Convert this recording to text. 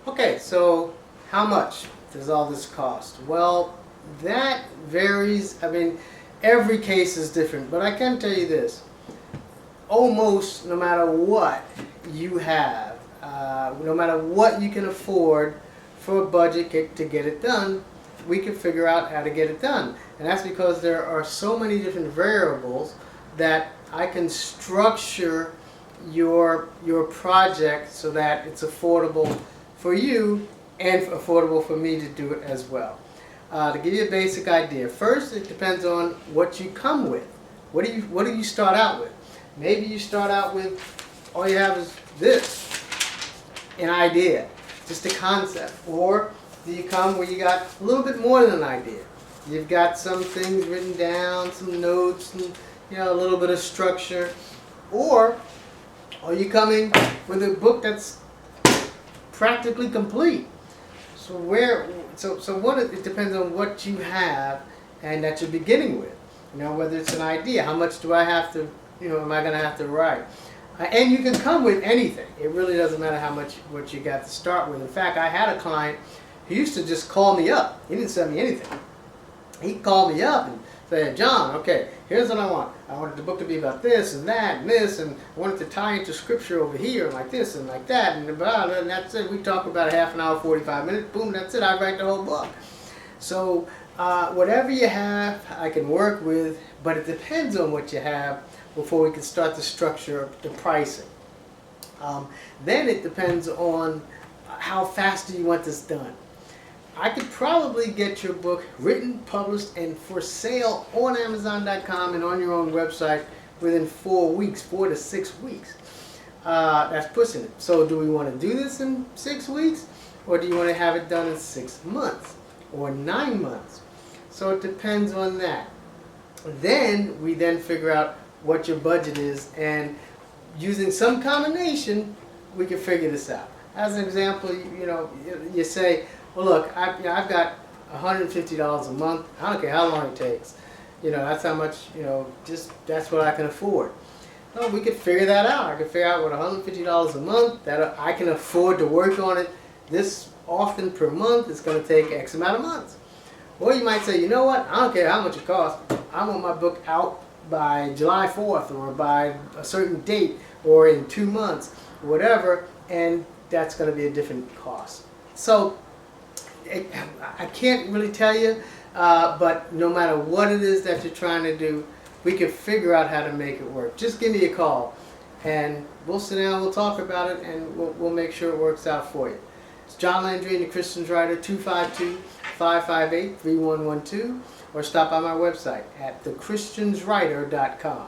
Okay, so how much does all this cost? Well, that varies. I mean, every case is different, but I can tell you this. Almost no matter what you have, no matter what you can afford for a budget to get it done, we can figure out how to get it done. And that's because there are so many different variables that I can structure your project so that it's affordable for you and affordable for me to do it as well. To give you a basic idea, first it depends on what you come with. What do you start out with? Maybe you start out with all you have is this, an idea, just a concept, or do you come where you got a little bit more than an idea? You've got some things written down, some notes, and a little bit of structure, or are you coming with a book that's practically complete? So it depends on what you have and that you're beginning with. Whether it's an idea, how much do I have to, am I going to have to write? And you can come with anything. It really doesn't matter what you got to start with. In fact, I had a client who used to just call me up. He didn't send me anything. He called me up and said, John, okay, here's what I want. I wanted the book to be about this and that and this, and I wanted to tie into scripture over here and like this and like that, and blah, blah, and that's it. We talk about a half an hour, 45 minutes, boom, that's it. I write the whole book. So whatever you have, I can work with, but it depends on what you have before we can start to structure the pricing. Then it depends on how fast do you want this done. I could probably get your book written, published, and for sale on Amazon.com and on your own website within 4 to 6 weeks. That's pushing it. So do we want to do this in 6 weeks? Or do you want to have it done in 6 months? Or 9 months? So it depends on that. Then we figure out what your budget is, and using some combination, we can figure this out. As an example, you say, well, look, I've got $150 a month. I don't care how long it takes. That's how much, that's what I can afford. Well, we could figure that out. I could figure out what $150 a month that I can afford to work on it this often per month. It's going to take X amount of months. Or you might say, you know what, I don't care how much it costs. I want my book out by July 4th or by a certain date or in 2 months, whatever, and that's going to be a different cost. So I can't really tell you, but no matter what it is that you're trying to do, we can figure out how to make it work. Just give me a call, and we'll sit down, we'll talk about it, and we'll make sure it works out for you. It's John Landrine, the Christian's Writer, 252-558-3112, or stop by my website at thechristianswriter.com.